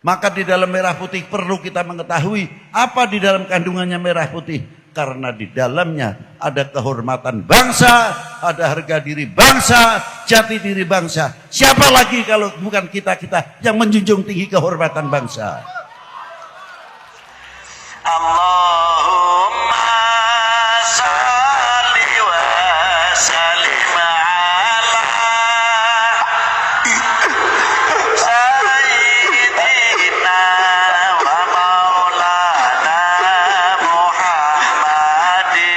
Maka di dalam merah putih perlu kita mengetahui apa di dalam kandungannya merah putih. Karena di dalamnya ada kehormatan bangsa, ada harga diri bangsa, jati diri bangsa. Siapa lagi kalau bukan kita-kita yang menjunjung tinggi kehormatan bangsa. Allahumma salli wa sallim ala sayyidina wa maulana Muhammadin.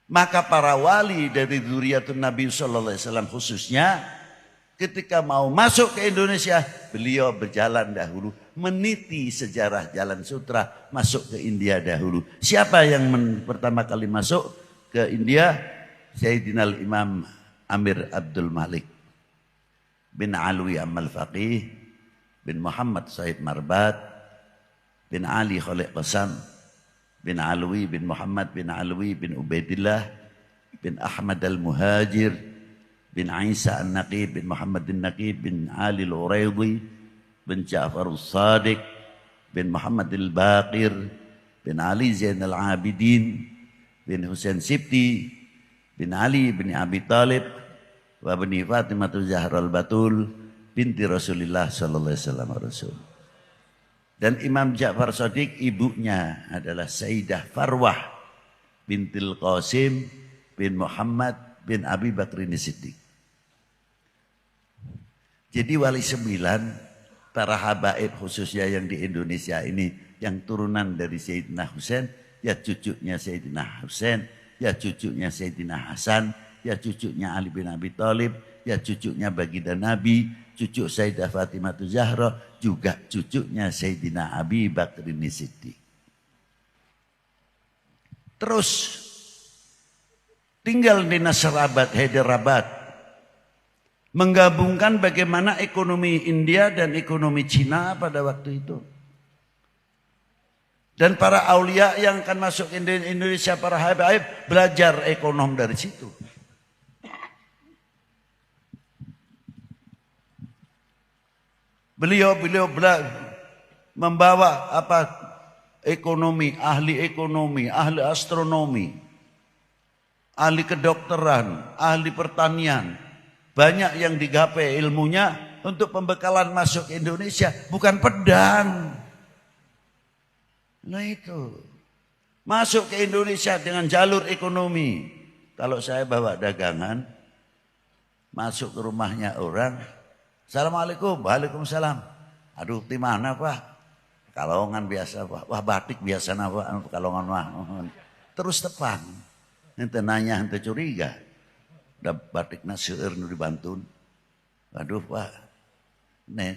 Maka para wali dari dzurriyyatun Nabi sallallahu alaihi wasallam khususnya ketika mau masuk ke Indonesia, beliau berjalan dahulu, meniti sejarah Jalan Sutra, masuk ke India dahulu. Siapa yang pertama kali masuk ke India? Sayyidina Imam Amir Abdul Malik bin Alwi Amal Faqih bin Muhammad Said Marbat bin Ali Khaliq Qasam bin Alwi bin Muhammad bin Alwi bin Ubaidillah bin Ahmad Al-Muhajir bin Isa An-Naqib bin Muhammad An-Naqib bin Ali Al-Uraidi bin Ja'far Al-Sadiq bin Muhammad Al-Baqir bin Ali Zain Al-Abidin bin Husain Sibti bin Ali bin Abi Talib wa bin Fatimah Zahra Al-Batul binti Rasulullah sallallahu alaihi wasallam Rasul. Dan Imam Ja'far Shadiq ibunya adalah Sayyidah Farwah bintil Qasim bin Muhammad bin Abi Bakrin Siddiq. Jadi wali 9 para habaib khususnya yang di Indonesia ini yang turunan dari Sayyidina Husain, ya cucunya Sayyidina Husain, ya cucunya Sayyidina Hasan, ya cucunya Ali bin Abi Thalib, ya cucunya baginda Nabi, cucu Sayyidah Fatimah Zahra, juga cucunya Sayyidina Abi Bakrin Siddiq. Terus tinggal di Nasrabat, Hyderabad, menggabungkan bagaimana ekonomi India dan ekonomi Cina pada waktu itu. Dan para aulia yang akan masuk ke Indonesia, para habaib, belajar ekonom dari situ. Beliau membawa ekonomi, ahli astronomi, ahli kedokteran, ahli pertanian. Banyak yang digapai ilmunya untuk pembekalan masuk ke Indonesia, bukan pedang. Nah itu, masuk ke Indonesia dengan jalur ekonomi. Kalau saya bawa dagangan, masuk ke rumahnya orang, Assalamualaikum, Waalaikumsalam. Aduh, di mana Pak? Kalongan biasa Pak. Wah batik biasa Pak, Kalongan mah. Terus tepang. Ente nanya, ente curiga. Da batik seueur nu dibantun. Aduh Pak,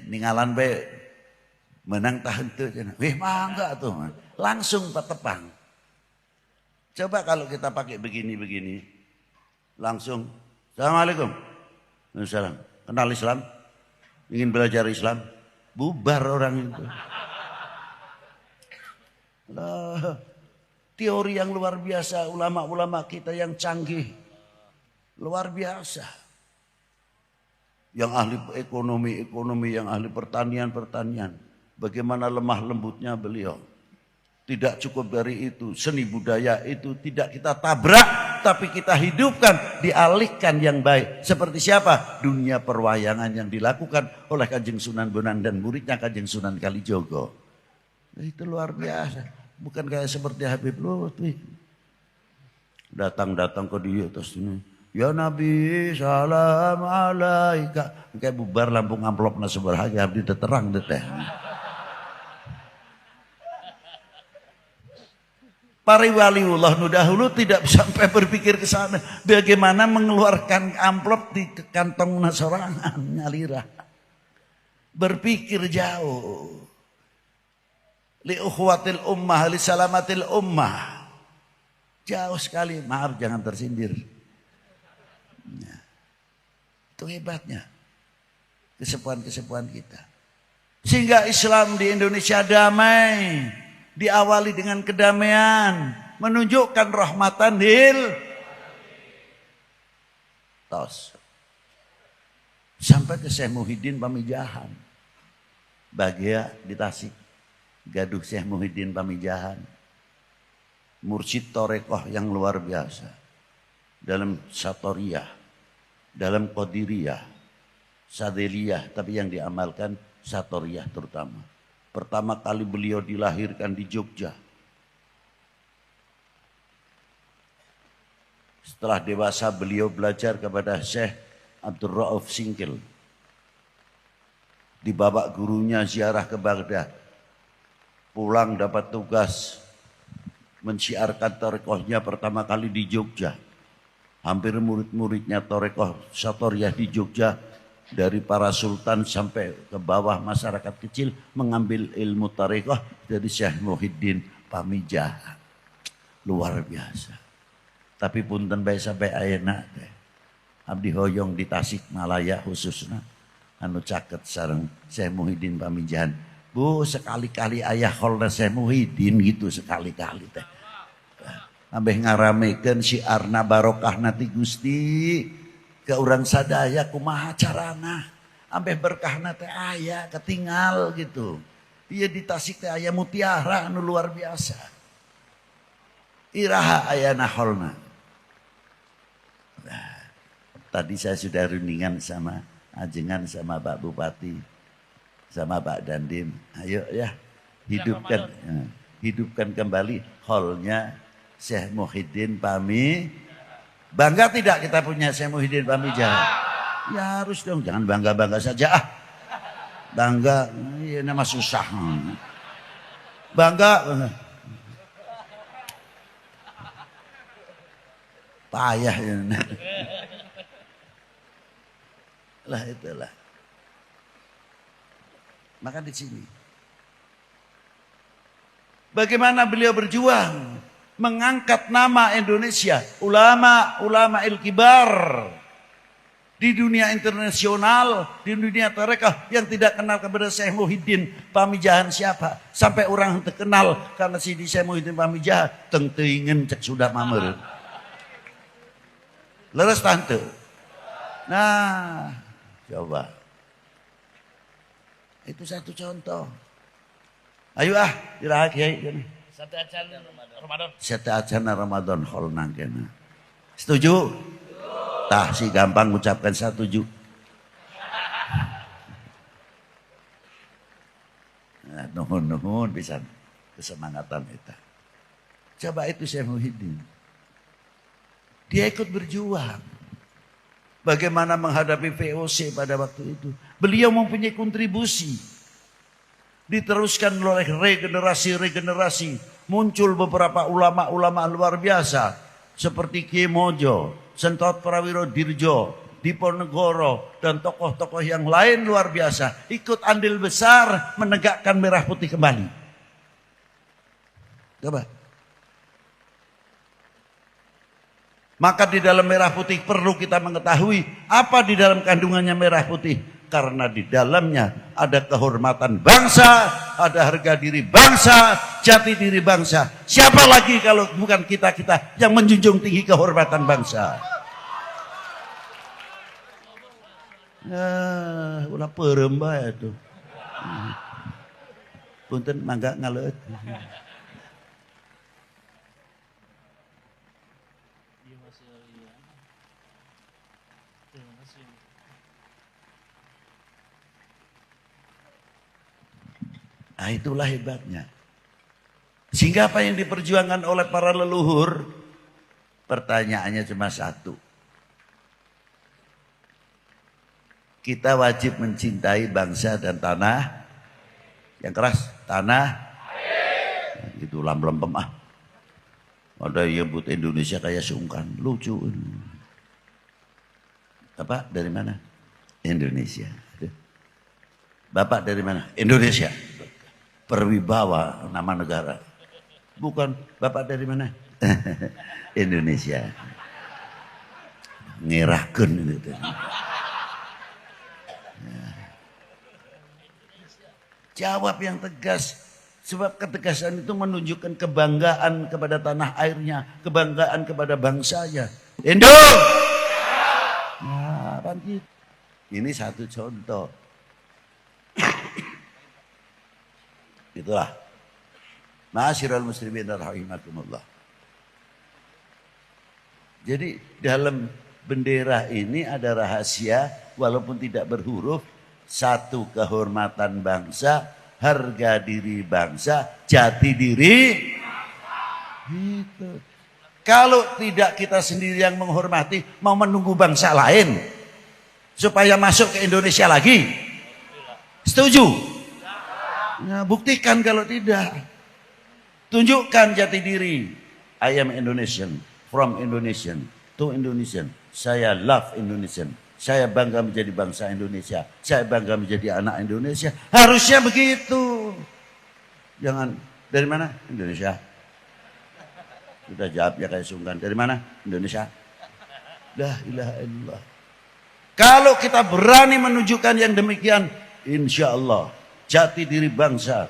ningalan be menang tah henteu cenah. Wih mangga tuh, langsung patepang. Coba kalau kita pakai begini-begini, langsung Assalamualaikum. Waalaikumsalam. Kenal Islam? Ingin belajar Islam? Bubar orang itu. Lah, teori yang luar biasa, ulama-ulama kita yang canggih. Luar biasa. Yang ahli ekonomi, yang ahli pertanian. Bagaimana lemah lembutnya beliau. Tidak cukup dari itu. Seni budaya itu tidak kita tabrak, tapi kita hidupkan, dialihkan yang baik. Seperti siapa? Dunia perwayangan yang dilakukan oleh Kanjeng Sunan Bonang dan muridnya Kanjeng Sunan Kalijogo. Itu luar biasa. Bukan kayak seperti Habib Lutfi. Datang ke dia terus ini. Ya Nabi salam alaika. Kayak bubar lampung amplopna seberhaja abdi terang teh. Para waliullah nu dahulu tidak sampai berpikir ke sana. Bagaimana mengeluarkan amplop di kantong sorangan nyalira. Berpikir jauh. Li ukhwatil ummah, li salamatil ummah. Jauh sekali, maaf jangan tersindir. Ya. Itu hebatnya kesepuan-kesepuan kita. Sehingga Islam di Indonesia damai, diawali dengan kedamaian, menunjukkan rahmatan lil tos. Sampai ke Syekh Muhyiddin Pamijahan. Bagia di Tasik, gaduh Syekh Muhyiddin Pamijahan, mursyid torekoh yang luar biasa dalam satoriyah, dalam qadiriyah, sadeliyah, tapi yang diamalkan satoriyah terutama. Pertama kali beliau dilahirkan di Jogja. Setelah dewasa beliau belajar kepada Syekh Abdul Rauf Singkil. Di babak gurunya ziarah ke Baghdad. Pulang dapat tugas mensyiarkan torekohnya pertama kali di Jogja. Hampir murid-muridnya torekoh satoriyah di Jogja, dari para sultan sampai ke bawah masyarakat kecil, mengambil ilmu torekoh dari Syekh Muhyiddin Pamijahan. Luar biasa. Tapi punten bae sampai ayeuna teh abdi hoyong di Tasikmalaya khususnya anu caket sareng Syekh Muhyiddin Pamijahan. Bu, sekali-kali ayah kholna Syekh Muhyiddin gitu, sekali-kali teh. Ambeh ngaramekeun syiarna barokahna ti Gusti ke urang sadaya kumaha carana. Ambeh berkahna teh aya ketinggal gitu. Ieu di Tasik teh aya mutiara anu luar biasa. Iraha ayana kholna. Nah, tadi saya sudah rundingan sama ajengan sama Pak Bupati, sama Pak Dandim. Ayo ya, hidupkan kembali hallnya Syekh Muhyiddin Pami. Bangga tidak kita punya Syekh Muhyiddin Pamijahan? Ya harus dong, jangan bangga-bangga saja. Bangga, ya nama susah. Bangga. Payah ya. Lah itulah. Maka di sini. Bagaimana beliau berjuang mengangkat nama Indonesia, ulama il-kibar di dunia internasional, di dunia tarekah yang tidak kenal kepada Syekh Muhyiddin Pamijahan siapa, sampai orang terkenal karena si Syekh Muhyiddin Pamijahan tengteingen cek sudah mamer. Leres tante. Nah, coba. Itu satu contoh. Ayo diraha kiai gini. Satu acan Ramadan. Satu acan Ramadan hol nangkena. Setuju? Tah si gampang mengucapkan setuju. Nah, nuhun bisa kesemangatan kita. Coba itu Syekh Muhyiddin. Dia ikut berjuang. Bagaimana menghadapi VOC pada waktu itu. Beliau mempunyai kontribusi. Diteruskan oleh regenerasi. Muncul beberapa ulama-ulama luar biasa. Seperti Kiai Mojo, Sentot Prawiro Dirjo, Diponegoro, dan tokoh-tokoh yang lain luar biasa. Ikut andil besar menegakkan merah putih kembali. Coba. Maka di dalam merah putih perlu kita mengetahui apa di dalam kandungannya merah putih. Karena di dalamnya ada kehormatan bangsa, ada harga diri bangsa, jati diri bangsa. Siapa lagi kalau bukan kita-kita yang menjunjung tinggi kehormatan bangsa. Ulah perem bae tuh. Punten mangga ngaleut. Nah itulah hebatnya. Sehingga apa yang diperjuangkan oleh para leluhur, pertanyaannya cuma satu. Kita wajib mencintai bangsa dan tanah. Yang keras, tanah. Itu lempem ah. Ada yang buat Indonesia kayak sungkan, lucu. Bapak dari mana? Indonesia. Bapak dari mana? Indonesia. Perwibawa nama negara. Bukan bapak dari mana? Indonesia. Ngerahkan gitu. Jawab yang tegas. Sebab ketegasan itu menunjukkan kebanggaan kepada tanah airnya. Kebanggaan kepada bangsanya. Indo! Nah, ini satu contoh. Itulah. Ma'asyiral muslimin rahimakumullah. Jadi dalam bendera ini ada rahasia walaupun tidak berhuruf. Satu, kehormatan bangsa, harga diri bangsa, jati diri. Gitu. Kalau tidak kita sendiri yang menghormati, mau menunggu bangsa lain supaya masuk ke Indonesia lagi. Setuju? Nah, buktikan kalau tidak. Tunjukkan jati diri. I am Indonesian, from Indonesian, to Indonesian. Saya love Indonesian. Saya bangga menjadi bangsa Indonesia. Saya bangga menjadi anak Indonesia. Harusnya begitu. Jangan, dari mana? Indonesia. Sudah jawab ya kayak sungkan. Dari mana? Indonesia. La ilaha illallah. Kalau kita berani menunjukkan yang demikian, insya Allah jati diri bangsa,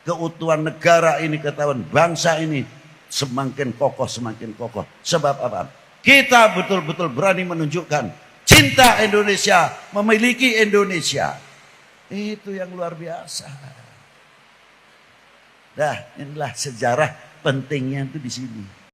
keutuhan negara ini, ketahuan bangsa ini semakin kokoh, semakin kokoh. Sebab apa? Kita betul-betul berani menunjukkan cinta Indonesia, memiliki Indonesia. Itu yang luar biasa. Nah, inilah sejarah pentingnya itu di sini.